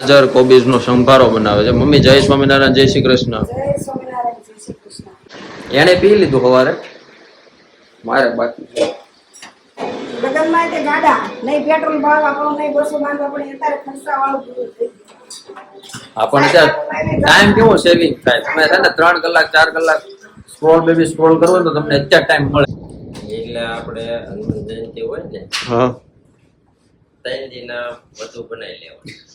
ગાજર કોબીજ નો સંભારો બનાવે છે મમ્મી. જય સ્વામિનારાયણ, જય શ્રી કૃષ્ણ. જય સ્વામિનારાયણ, જય શ્રી કૃષ્ણ. એને પી લીધું સવારે, મારે બાકી છે. લગનમાં તે ગાડા નહીં, પેટ્રોલ ભાડવા પણ નહીં, બસો બાંધવા પણ અત્યારે ખર્ચા વાળું પૂરું થઈ ગયું. આપણને ત્યાં ટાઈમ કેવો સેવિંગ થાય. તમે છે ને 3 કલાક 4 કલાક સ્ક્રોલ કરો તો તમને અત્યારે ટાઈમ મળે. એટલે આપણે હનુમાન જયંતિ હોય ને, હા, 3 દિના બધું બનાવી લેવાનું.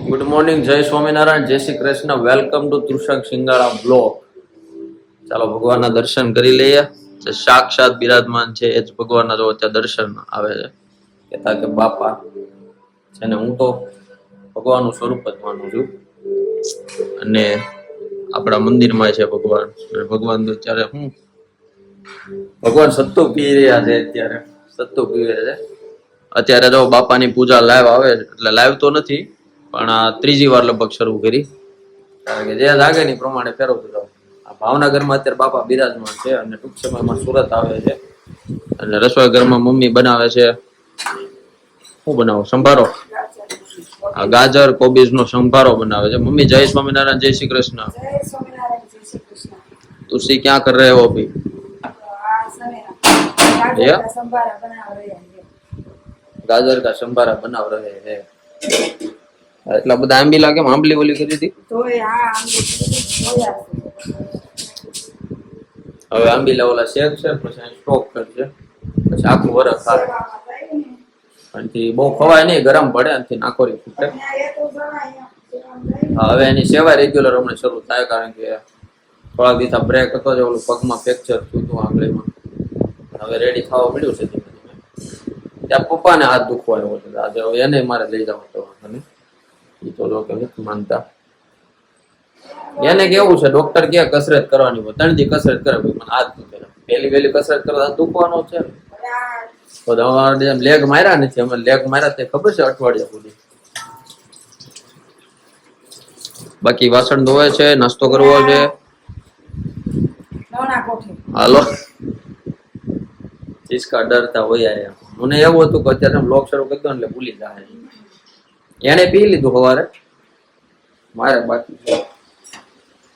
ગુડ મોર્નિંગ, જય સ્વામિનારાયણ, જય Shri Krishna. Welcome to Trushak Singala blog. ચાલો ભગવાનના દર્શન કરી લઈએ. જે સાક્ષાત બિરાજમાન છે એ જ ભગવાનના જો ત્યાં દર્શન આવે છે. કહેતા કે બાપા છે ને, હું તો ભગવાનનું સ્વરૂપ જ માનું છું. અને આપણા મંદિરમાં છે ભગવાન. ભગવાન તો અત્યારે ભગવાન સત્તુ પી રહ્યા છે. અત્યારે સત્તુ પીવે છે. અત્યારે જો બાપાની પૂજા લાઈવ આવે, એટલે લાઈવ તો નથી પણ આ 3જી વાર લગભગ શરૂ કરી. કારણ કે જે લાગે ને પ્રમાણે ફેરવતું જાવ. આ ભાવનગરમાં અત્યારે બાપા બિરાજમાન છે અને ટૂંક સમયમાં સુરત આવે છે. અને રસોઈ ઘરમાં મમ્મી બનાવે છે. શું બનાવો? સંભારો. આ ગાજર કોબીજ નો સંભારો બનાવે છે મમ્મી. જય સ્વામિનારાયણ, જય શ્રી કૃષ્ણ. જય સ્વામિનારાયણ, જય શ્રી કૃષ્ણ. तुसी क्या कर रहे हो अभी? गाजर का संभारा बना रहे हैं. गाजर का संभारा बना रहे हैं. એટલા બધા આંબી લાગે. આંબલી ઓલી કરી હતી તો એ આ આંબલી જોયા છે. હવે આંબીલા ઓલા શેક છે, પછી સ્ટોક કરશે, પછી આખું વરસ ખાય. આનાથી બહુ ખવાય નહીં, ગરમ પડે, આનાથી નાખોરી ફૂટે. હવે એની સેવા રેગ્યુલર હમણાં શરૂ થાય, કારણ કે થોડા દિવસ બ્રેક હતો જે ઓલું પગમાં ફ્રેક્ચર થયું હતું આંગળીમાં. હવે રેડી થવા મળ્યું છે ધીમે ધીમે. ત્યાં પપ્પાને હાથ દુખવા આવ્યો છે આજે. હવે એને મારે લઈ જવા તો મને એ તો લોકો નથી માનતા. એને કેવું છે, ડોક્ટર કે કસરત કરવાની હોય, 3 દી કસરત કરે, મને હાથ દુખે. પહેલી કસરત કરવા હાથ દુખવાનો છે ને. તો અમારે લેગ માર્યા નથી, અમે લેગ માર્યા તે ખબર છે અઠવાડિયા સુધી. બાકી વાસણ ધોવે છે, નાસ્તો કરવો છે. હાલો, जिसका डर था वही आया. મને એવું હતું કે અત્યારે બ્લોગ શરૂ કરી દો એટલે ભૂલી જાય. એને પી લીધું સવારે, મારે બાકી છે.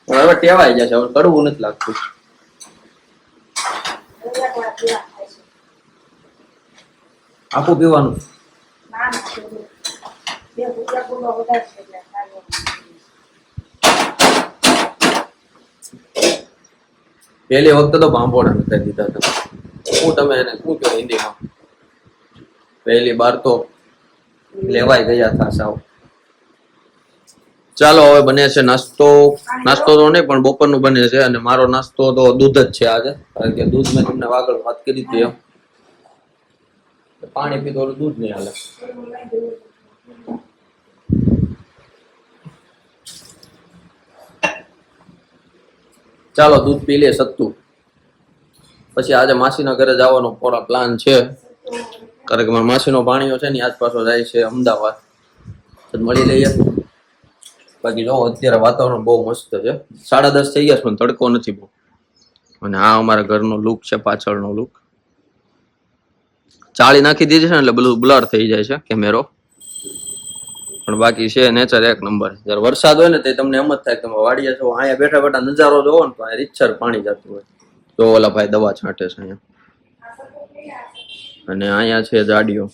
હવે ટેવાઈ જશે, હવે કરવું નથી લાગતું. આપું પીવાનું. પહેલી વખતે તો ભાંભોડા નથી દીધા તમે. હું તમે એને શું કહો હિન્દીમાં? પહેલી બાર તો લેવાઈ ગયા હતા સાવ. ચાલો હવે બને છે નાસ્તો. નાસ્તો તો નહીં પણ બપોરનું બને છે. અને મારો નાસ્તો તો દૂધ જ છે આજે, કારણ કે દૂધ મેં તમને આગળ વાત કરી હતી એમ. પાણી પીતો દૂધ નહીં હાલે. ચાલો દૂધ પી લે સત્તુ. પછી આજે માસીના ઘરે જવાનો પૂરા પ્લાન છે, કારણ કે મારા માસીનો ભાણિયો છે ને આસપાસ જાય છે અમદાવાદ. મળી લઈએ. બાકી જો અત્યારે વાતાવરણ બહુ મસ્ત છે. 10:30 થઈ ગયા છે પણ તડકો નથી બહુ. અને આ અમારા ઘરનો લુક છે, પાછળનો લુક. ચાળી નાખી દીધી છે ને એટલે બધું બ્લર થઈ જાય છે કેમેરો. પણ બાકી છે નેચર એક નંબર. જયારે વરસાદ હોય ને તો તમને એમ જ થાય કે તમે વાડીએ છો, અહીંયા બેઠા બેઠા નજારો જોવો ને તો અહીંયા રીતસર પાણી જતું હોય. તો ઓલા ભાઈ દવા છાંટે છે અહીંયા. અને અહીંયા છે જાડીઓ,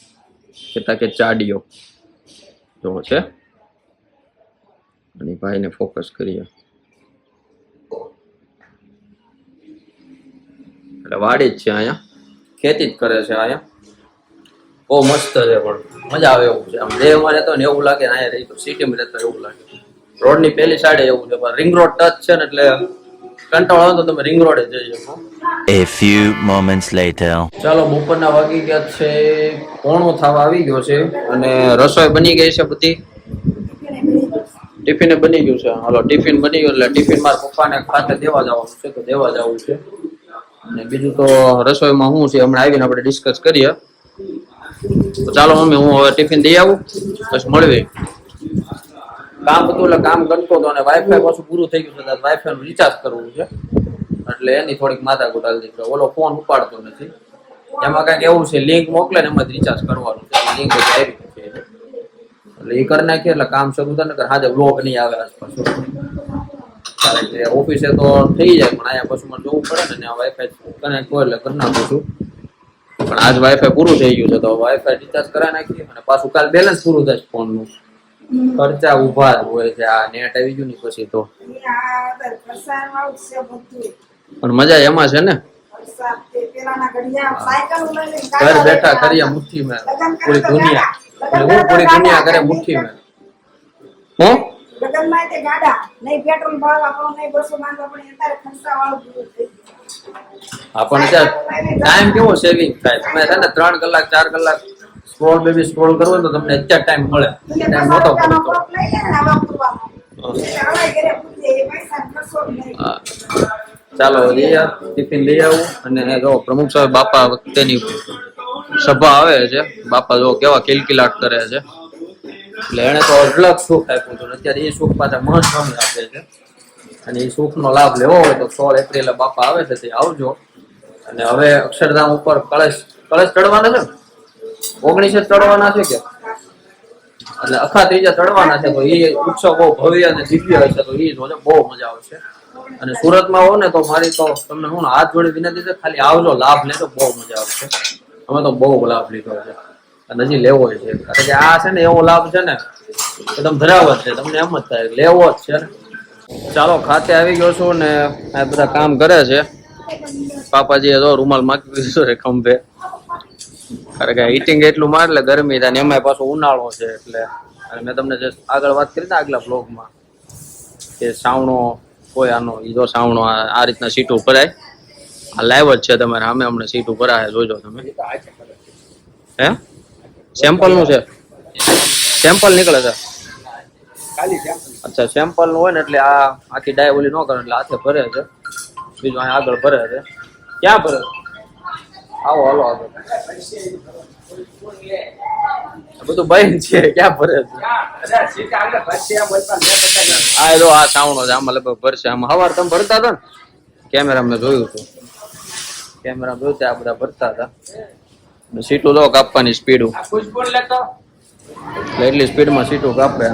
કેતા કે ચાડીઓ જો છે. અને ભાઈને ફોકસ કરીએ. એટલે વાડી જ છે અહીંયા, ખેતી જ કરે છે અહીંયા. બહુ મસ્ત છે, પણ મજા આવે એવું છે. આમ દેહમાં રહેતો ને એવું લાગે, અહીંયા રહી તો સિટીમાં રહેતો એવું લાગે. રોડની પેલી સાઈડે એવું છે, પણ રિંગ રોડ ટચ છે ને એટલે કંટાળો આવે તો તમે રિંગ રોડે જઈ શકો. A few moments later. ચાલો બપોરના વાગી ગયા છે, 9:45 થવા આવી ગયો છે. અને રસોઈ બની ગઈ છે બધી. ટિફિન બની ગયું છે. હાલો ટિફિન બની ગયું એટલે ટિફિન મારા પપ્પાને ખાતે દેવા જવાનું છે, તો દેવા જવું છે. અને બીજું તો રસોઈમાં શું છે હમણાં આવીને આપણે ડિસ્કસ કરીએ. તો ચાલો મમ્મી, હું હવે ટિફિન દઈ આવું, પછી મળવી. કામ હતું એટલે કામ કરતો હતો, અને વાઈફાઈ પાછું પૂરું થઈ ગયું છે, વાઈફાઈ નું રિચાર્જ કરવું છે. એટલે એની થોડીક માથાકૂટ હાલતી છે. ઓલો ફોન ઉપાડતો નથી. એમાં કઈક એવું છે લિંક મોકલે ને એમાં રિચાર્જ કરવાનું છે. લિંક આવી છે એટલે એ કરી નાખીએ એટલે કામ શરૂ થાય ને હાજે બ્લોક નહીં આવે આસપાસ. કારણ કે ઓફિસે તો થઈ જાય પણ અહીંયા પછી મને જોવું પડે ને વાઈફાઈ કનેક્ટ હોય એટલે કરી નાખું છું. પણ આજ વાઈફાઈ પૂરું થઈ ગયું છે તો વાઈફાઈ રિચાર્જ કરાવી નાખીએ અને પાછું કાલ બેલેન્સ પૂરું થાય ફોનનું. ખર્ચા ઉભા જ હોય છે. આ નેટ આવી ગયું ને પછી તો પણ મજા એમાં છે ને ઘર બેઠા કરીએ મુઠ્ઠી મેં પૂરી દુનિયા પૂરી દુનિયા કરે મુઠ્ઠી મેં. હું લગનમાં તે ગાડા નહીં પેટ્રોલ ભાવ આપણો નહીં બસો માંગવા પણ અત્યારે ખર્ચા વાળું પૂરું થઈ ગયું. આપણને ત્યાં ટાઈમ કેવો સેવિંગ થાય. તમે છે ને 3 કલાક 4 કલાક સ્ક્રોલ બેબી સ્ક્રોલ કરવો તો તમને અત્યારે ટાઈમ મળે. ટાઈમ નહોતો મળતો. ચાલો ટિફિન લઈ આવું અને જો પ્રમુખ સાહેબ બાપા વખતેની સભા આવે છે. બાપા જો કેવા કિલકિલાટ કરે છે એટલે એને તો અઢળક સુખ આપ્યું હતું. અત્યારે એ સુખ પાછા મહત્વનું આપે છે અને એ સુખનો લાભ લેવો હોય તો 16 એપ્રિલે બાપા આવે છે તે આવજો. અને હવે અક્ષરધામ ઉપર કળશ ચડવાના છે ને 19 ચડવાના છે કે એટલે અખા ત્રીજા ચડવાના છે તો એ ઉત્સવ બહુ ભવ્ય અને દિવ્ય હશે તો એ જોજો બહુ મજા આવશે. અને સુરતમાં હો ને તો મારી તો તમને હું હાથ જોડી વિનંતી છે ખાલી આવજો લાભ લેજો બહુ મજા આવશે. અમે તો બહુ લાભ લીધો છે અને હજી લેવો છે કારણ કે આ છે ને એવો લાભ છે ને કે તમે ધરાવ જ છે તમને એમ જ થાય લેવો જ છે ને. ચાલો ખાતે આવી ગયો છું ને આ બધા કામ કરે છે. પાપાજીએ તો રૂમાલ માગી દીધો છે ખંભે કારણ કે હીટિંગ એટલું માર એટલે ગરમી થાય ને એમાં પાછો ઉનાળો છે એટલે. અને મેં તમને જે આગળ વાત કરી ને આગલા બ્લોગમાં કે સાવણો કોઈ આનો ઈજો સાવણો આ રીતના સીટું ભરાય. આ લાઈવ જ છે તમારે સામે હમણાં સીટું ભરાય જોજો તમે. હે સેમ્પલ નું છે? સેમ્પલ નીકળે છે? અચ્છા સેમ્પલ નું હોય ને એટલે આ આખી ડાય ઓલી ન કરે એટલે હાથે ભરે છે. બીજું અહીંયા આગળ ભરે છે. ક્યાં ભરે? આવો હાલો આગળ. બધું બંધ છે ક્યાં ભરે છે? આ જો આ સાવણો છે આમાં લગભગ ભરશે. આમાં સવાર તમે ભરતા હતા ને કેમેરા મેં જોયું હતું. કેમેરા જોયું ત્યાં આ બધા ભરતા હતા. સીટું તો કાપવાની સ્પીડ એટલી સ્પીડમાં સીટું કાપે.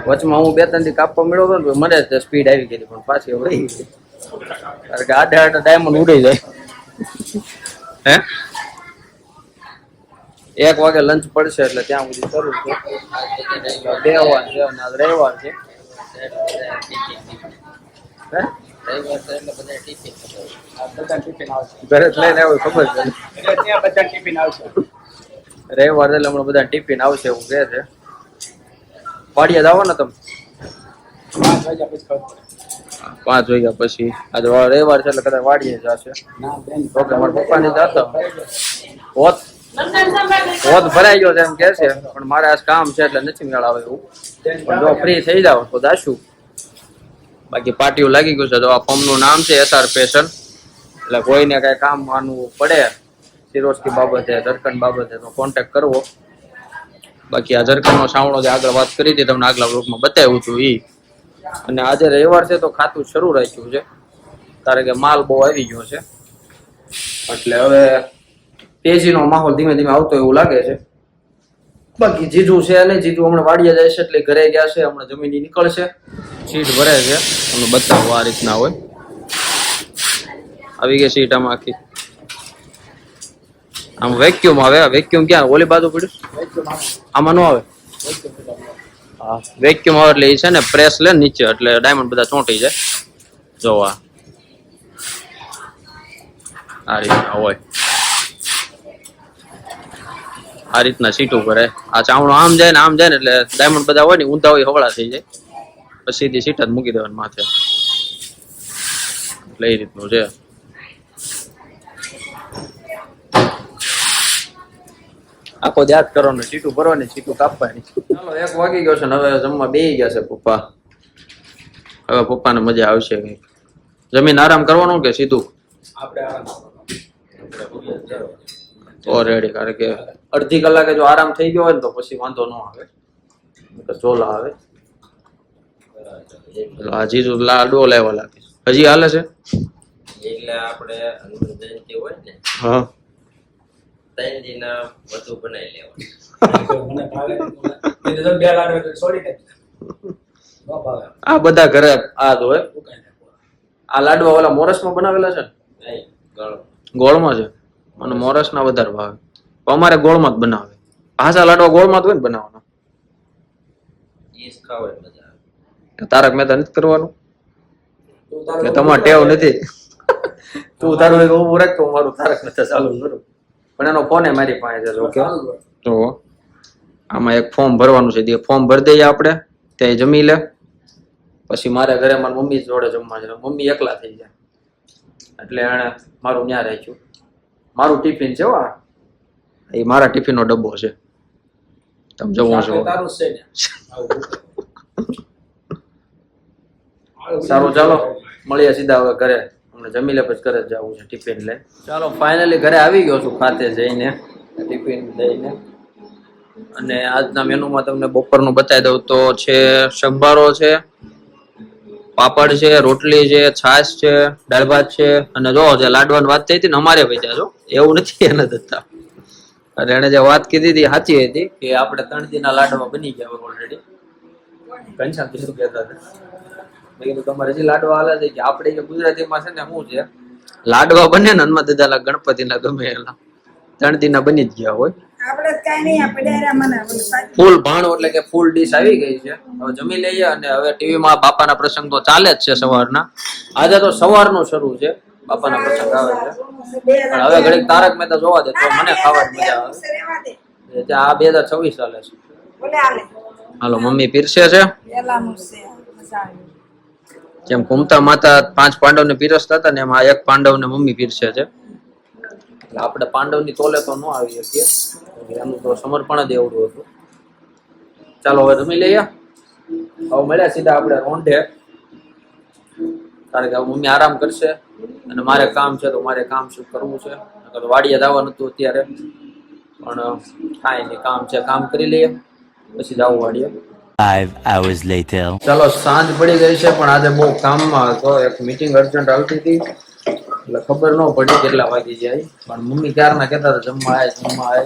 વચમાં હું 2-3 દી કાપવા મળ્યો હતો ને મને સ્પીડ આવી ગઈ પણ પાછી વળી ગઈ કારણ કે આડે ડાયમંડ ઉડી જાય. હે 1 વાગે લંચ પડશે એટલે ત્યાં સુધી શરૂ છે. 2 વાર છે અને આજ રવિવાર છે. ઘરે લઈને આવ્યું ખબર છે રવિવાર એટલે હમણાં બધા ટિફિન આવશે એવું કહે છે. વાડિયા જાવ ને તમે 5 વાગ્યા પછી આજે રવિવાર છે એટલે કદાચ વાડીએ જશે. ઓકે મારા પપ્પાની જાતો હોત ભરાઈ ગયો છે એમ કે છે પણ મારે આજ કામ છે એટલે નથી મેળ આવે એવું. પણ જો ફ્રી થઈ જાવ તો જાશું. બાકી પાર્ટીઓ લાગી ગયું છે. તો આ ફોર્મનું નામ છે SR ફેશન એટલે કોઈને કઈ કામ આનું પડે સિરોસ્કી બાબતે ઝરકન બાબતે તો કોન્ટેક્ટ કરવો. બાકી આ ઝરકનનો સાવણો જે આગળ વાત કરી હતી તમને આગલા બ્લોગમાં બતાવ્યું હતું ઈ. અને આજે રવિવાર છે તો ખાતું શરૂ રાખ્યું છે કારણ કે માલ બહુ આવી ગયો છે એટલે હવે તેજીનો માહોલ ધીમે ધીમે આવતો એવું લાગે છે. બાકી જીજુ છે નહીં જીજુ હમણાં વાડીએ જાય છે એટલે ઘરે ગયા છે. હમણાં જમીન નીકળશે સીટ ભરે છે તમને બતાવો આ રીતના હોય. આવી ગઈ સીટ આમાં આખી. આમ વેક્યુમ આવે. વેક્યુમ ક્યાં ઓલી બાજુ પડ્યું આમાં ન આવે. હા વેક્યુમ આવે એટલે એ છે ને પ્રેસ લે નીચે એટલે ડાયમંડ બધા ચોંટી જાય. જોવા આ રીતના હોય. આ રીતના સીટું કરે. આ ચાવણો આમ જાય ને એટલે ડાયમંડ બધા હોય ને ઊંધા હોય હવળા થઈ જાય પછી સીધી સીટ જ મૂકી દેવાની માથે એટલે એ રીતનું છે. આખો યાદ કરવાનો સીટું ભરવાની સીટું કાપવાની. ચાલો 1 વાગી ગયો છે ને હવે જમવા બેસી ગયા છે પપ્પા. હવે પપ્પાને મજા આવશે કઈક. જમીન આરામ કરવાનો કે સીધું તો રેડી કારણ કે અડધી કલાકે જો આરામ થઈ ગયો હોય ને તો પછી વાંધો ન આવે ચોલા આવે. હજી જો લાડો લેવા લાગે હજી હાલે છે એટલે આપણે હનુમાન જયંતિ હોય ને હા 3 દીના બધું બનાવી લેવાનું. મને ભાવે નહીં. તો બે લાડવા તો છોડી દે. ન ભાવે. આ બધા ઘરે આ જ હોય. આ લાડવા ઓલા મોરસમાં બનાવેલા છે ને નહીં ગળો ગોળમાં છે અને મોરસના વધારે ભાવે પણ અમારે ગોળમાં જ બનાવે. હાસા લાડવા ગોળમાં જ હોય ને બનાવવાના. ઈસ ખાવ એટલે મજા આવે. તારક મહેતા નથી કરવાનું તું તારું કે તમારે ટેવ નથી. તું તારું એક ઊભું રાખ તો હું મારું તારક મહેતા ચાલુ કરું. પણ એનો ફોન મારી પાસે છે ઓકે. તો આમાં એક ફોર્મ ભરવાનું છે તે ફોર્મ ભરી દઈએ આપણે ત્યાં જમી લે પછી મારે ઘરે મારી મમ્મી જોડે જમવા છે. મમ્મી એકલા થઈ જાય એટલે એણે મારું ન્યા રાખ્યું. મારું ટિફિન છે હો આ. એ મારા ટિફિનનો ડબ્બો છે તમે જવો છો. તારું છે ને. સારું ચાલો મળીએ સીધા હવે ઘરે. અમને જમી લે પછી ઘરે જ જવું છે ટિફિન લઈ. ચાલો ફાઇનલી ઘરે આવી ગયો છું ખાતે જઈને ટિફિન લઈને. અને આજના મેનુમાં તમને બપોરનું બતાવી દઉં તો છે સંભારો છે, પાપડ છે, રોટલી છે, છાશ છે, દાળ ભાત છે અને જો જે લાડવાની વાત થઈ હતી ને અમારે ભાઈ જો એવું નથી એને દત્તા. અને એને જે વાત કીધી હતી સાચી હતી કે આપણે 3 દીના લાડવા બની ગયા હોય ઓલરેડી. ઘનશ્યામ શું કહેતા હતા મેં કીધું તમારે હજી લાડવા હાલે છે કે આપણે કે ગુજરાતીમાં છે ને શું છે લાડવા બને ને હનુમાન દાદાના ગણપતિના ગમે એના 3 દીના બની જ ગયા હોય. આપણે જ કાંઈ નહીં, આપણે ડાયરા બનાવવાનું સાચું. ફૂલ ભાણું એટલે કે ફૂલ ડીશ આવી ગઈ છે. હવે જમી લઈએ અને હવે ટીવીમાં બાપાના પ્રસંગ તો ચાલે જ છે સવારના. આજે તો સવારનો શરૂ છે બાપાના પ્રસંગ આવે છે. પણ હવે ઘડીક તારક મહેતા જોવા દે તો મને ખાવાની મજા આવે. આ 2026 ચાલે છે. બોલે હાલે હાલો મમ્મી પીરસે છે પેલાનું છે મજા આવે. જેમ કુમતા માતા 5 પાંડવને પીરસતા હતા ને એમાં 1 પાંડવને મમ્મી પીરસે છે. એટલે આપણે પાંડવની તોલે તો ન આવી શકીએ એનું તો સમર્પણ જ એવડું હતું. ચાલો હવે જમી લઈએ. હવે મળ્યા સીધા આપણે રોંઢે. કારણ કે મમ્મી આરામ કરશે અને મારે કામ છે તો મારે કામ શું કરવું છે. તો વાડીએ જવાનું હતું અત્યારે પણ કાંઈ નહીં કામ છે કામ કરી લઈએ પછી જાવું વાડીએ. 5 hours later. ચાલો સાંજ પડી ગઈ છે પણ આજે બહુ કામમાં હતો. એક મીટિંગ અર્જન્ટ આવતી હતી એટલે ખબર ન પડી કેટલા વાગી જાય. પણ મમ્મી ક્યારના કહેતા હતા જમવા આવે.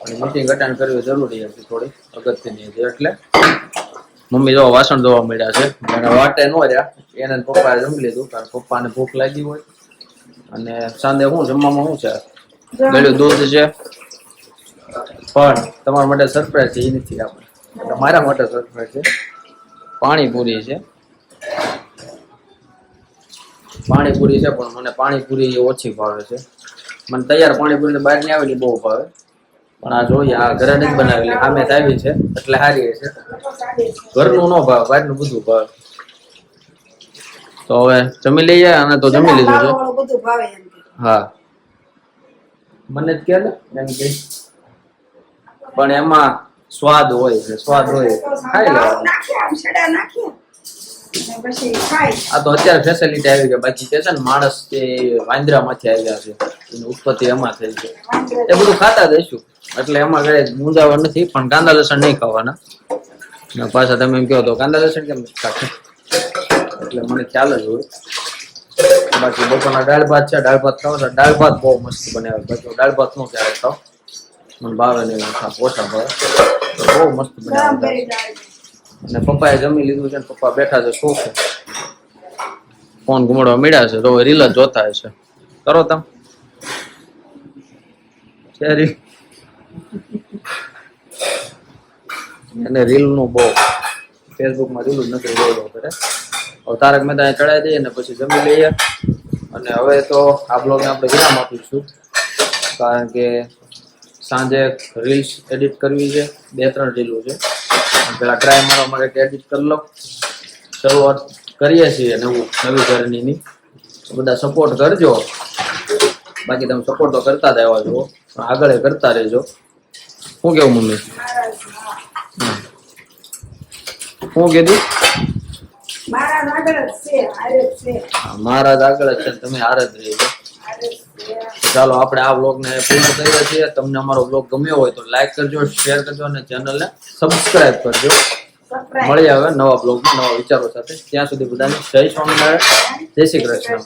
અને મીટિંગ અટેન્ડ કરવી જરૂરી હતી થોડી અગત્યની હતી એટલે મમ્મી જો વાસણ ધોવા મળ્યા છે. અને વાટે ન રહ્યા એને પપ્પાએ જમી લીધું કારણ પપ્પાને ભૂખ લાગી હોય. અને સાંજે શું જમવામાં શું છે ગળ્યું દૂધ છે પણ તમારા માટે સરપ્રાઈઝ છે એ નથી આપણે મારા માટે સરપ્રાઈઝ છે. પાણીપુરી છે પાણીપુરી છે પણ મને પાણીપુરી ઓછી ભાવે છે. મને તૈયાર પાણીપુરી બહાર ની આવેલી બહુ ભાવે પણ આ જોઈએ આ ઘરે નથી બનાવેલી સામે જ આવી છે એટલે સારી છે. ઘરનું ન ભાવે બહારનું બધું ભાવે. તો હવે જમી લઈએ અને તો જમી લીધું છે. બધું ભાવે એમ કે. હા મને જ કે ને એમ કે પણ એમાં સ્વાદ હોય છે સ્વાદ હોય ખાઈ લેવાનું. નાખ્યા આમ છેડા નાખ્યા ને પછી ખાય. આ તો અત્યારે ફેસિલિટી આવી ગઈ બાકી કે છે ને માણસ કે વાંદરામાંથી આવ્યા છે એની ઉત્પત્તિ એમાં થઈ છે એ બધું ખાતા જઈશું એટલે એમાં કઈ મૂંઝાવા નથી. પણ કાંદા લસણ નહીં ખાવાના. પાછા તમે એમ કહો તો કાંદા લસણ કેમ ખાશે એટલે મને ખ્યાલ જ હોય. બાકી બપોરના દાળ ભાત છે દાળ ભાત ખાવ છો દાળ ભાત બહુ મસ્ત બનાવે. બાકી દાળ ભાત નો ક્યારેક ખાવ મને ભાવે નહીં ઓછા ભાવે બહુ મસ્ત ગરમ બનાવે. કરી દાળ. અને પપ્પાએ જમી લીધું છે ને પપ્પા બેઠા છે શું છે ફોન ઘુમાડવા મળ્યા છે તો રીલ જ જોતા હશે. કરો તમે રીલ અને રીલ નું બહુ ફેસબુકમાં રીલ જ નથી જોયો કરે. હવે તારક મહેતા ચડાવી દઈએ ને પછી જમી લઈએ. અને હવે તો આ બ્લોગને આપણે વિરામ આપીશું કારણ કે સાંજે રીલ્સ એડિટ કરવી છે 2-3 રીલો છે. પેલા ટ્રાય મારવા માટે એડિટ કરી લો. શરૂઆત કરીએ છીએ નવી જર્નીની. બધા સપોર્ટ કરજો. બાકી તમે સપોર્ટ તો કરતા જ આવ્યા છો પણ આગળ કરતા રહેજો. શું કેવું મમ્મી? શું કીધું? મારા આગળ જ છે હારે જ છે મારા જ આગળ જ છે તમે હારે જ રહેજો. હારે જ છે. ચાલો આપણે આ બ્લોગને પૂર્ણ કરીએ છીએ. તમને અમારો બ્લોગ ગમ્યો હોય તો લાઈક કરજો, શેર કરજો અને ચેનલને સબસ્ક્રાઇબ કરજો. Subscribe. મળી આવે નવા બ્લોગમાં નવા વિચારો સાથે. ત્યાં સુધી બધાને જય સ્વામિનારાયણ, જય શ્રી કૃષ્ણ.